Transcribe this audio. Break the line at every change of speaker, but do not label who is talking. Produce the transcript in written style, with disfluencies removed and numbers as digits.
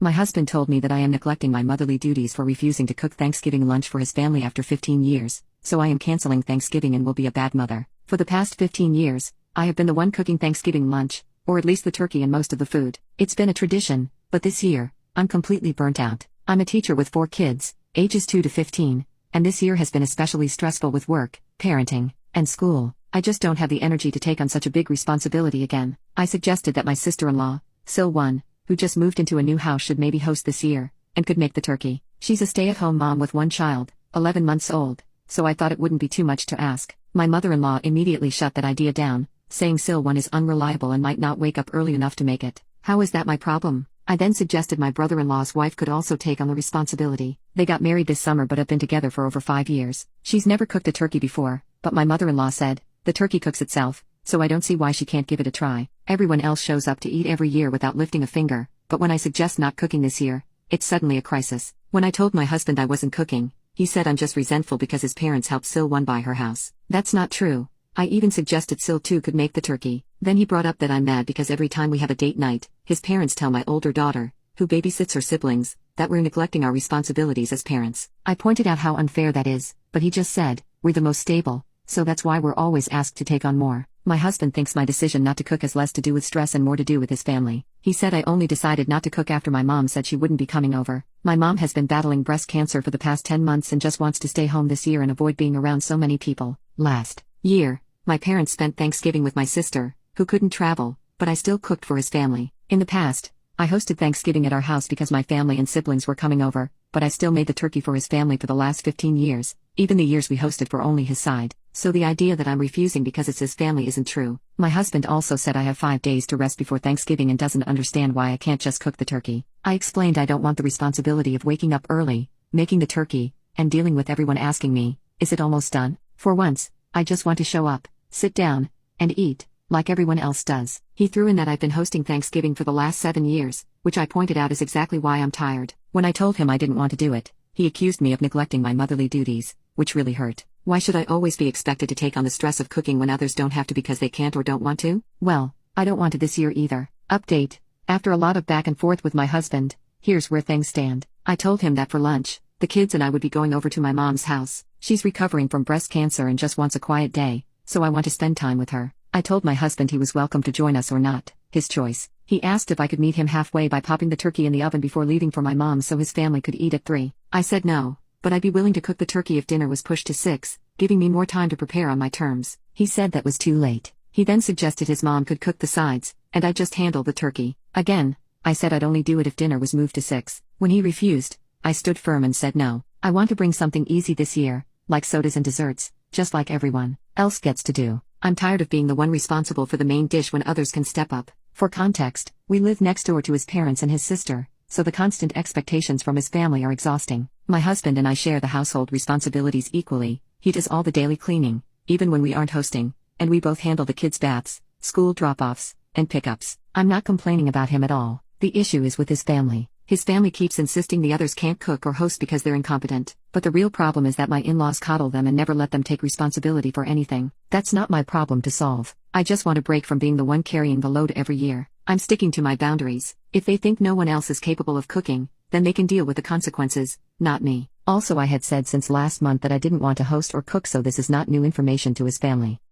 My husband told me that I am neglecting my motherly duties for refusing to cook Thanksgiving lunch for his family after 15 years, so I am canceling Thanksgiving and will be a bad mother. For the past 15 years, I have been the one cooking Thanksgiving lunch, or at least the turkey and most of the food. It's been a tradition, but this year, I'm completely burnt out. I'm a teacher with 4 kids, ages 2 to 15, and this year has been especially stressful with work, parenting, and school. I just don't have the energy to take on such a big responsibility again. I suggested that my sister-in-law, Sil 1, who just moved into a new house, should maybe host this year, and could make the turkey. She's a stay-at-home mom with 1 child, 11 months old, so I thought it wouldn't be too much to ask. My mother-in-law immediately shut that idea down, saying Sil 1 is unreliable and might not wake up early enough to make it. How is that my problem? I then suggested my brother-in-law's wife could also take on the responsibility. They got married this summer but have been together for over 5 years. She's never cooked a turkey before, but my mother-in-law said, the turkey cooks itself, so I don't see why she can't give it a try. Everyone else shows up to eat every year without lifting a finger, but when I suggest not cooking this year, it's suddenly a crisis. When I told my husband I wasn't cooking, he said I'm just resentful because his parents helped Sil 1 buy her house. That's not true. I even suggested Sil 2 could make the turkey. Then he brought up that I'm mad because every time we have a date night, his parents tell my older daughter, who babysits her siblings, that we're neglecting our responsibilities as parents. I pointed out how unfair that is, but he just said, we're the most stable, so that's why we're always asked to take on more. My husband thinks my decision not to cook has less to do with stress and more to do with his family. He said I only decided not to cook after my mom said she wouldn't be coming over. My mom has been battling breast cancer for the past 10 months and just wants to stay home this year and avoid being around so many people. Last year, my parents spent Thanksgiving with my sister, who couldn't travel, but I still cooked for his family. In the past, I hosted Thanksgiving at our house because my family and siblings were coming over, but I still made the turkey for his family for the last 15 years, even the years we hosted for only his side. So the idea that I'm refusing because it's his family isn't true. My husband also said I have 5 days to rest before Thanksgiving and doesn't understand why I can't just cook the turkey. I explained I don't want the responsibility of waking up early, making the turkey, and dealing with everyone asking me, is it almost done? For once, I just want to show up, sit down, and eat, like everyone else does. He threw in that I've been hosting Thanksgiving for the last 7 years, which I pointed out is exactly why I'm tired. When I told him I didn't want to do it, he accused me of neglecting my motherly duties, which really hurt. Why should I always be expected to take on the stress of cooking when others don't have to because they can't or don't want to? Well, I don't want to this year either. Update. After a lot of back and forth with my husband, here's where things stand. I told him that for lunch, the kids and I would be going over to my mom's house. She's recovering from breast cancer and just wants a quiet day, so I want to spend time with her. I told my husband he was welcome to join us or not, his choice. He asked if I could meet him halfway by popping the turkey in the oven before leaving for my mom so his family could eat at 3. I said no, but I'd be willing to cook the turkey if dinner was pushed to 6, giving me more time to prepare on my terms. He said that was too late. He then suggested his mom could cook the sides, and I'd just handle the turkey. Again, I said I'd only do it if dinner was moved to 6. When he refused, I stood firm and said no. I want to bring something easy this year, like sodas and desserts, just like everyone else gets to do. I'm tired of being the one responsible for the main dish when others can step up. For context, we live next door to his parents and his sister, so the constant expectations from his family are exhausting. My husband and I share the household responsibilities equally. He does all the daily cleaning, even when we aren't hosting, and we both handle the kids' baths, school drop-offs, and pickups. I'm not complaining about him at all. The issue is with his family. His family keeps insisting the others can't cook or host because they're incompetent. But the real problem is that my in-laws coddle them and never let them take responsibility for anything. That's not my problem to solve. I just want a break from being the one carrying the load every year. I'm sticking to my boundaries. If they think no one else is capable of cooking, then they can deal with the consequences, not me. Also, I had said since last month that I didn't want to host or cook, so this is not new information to his family.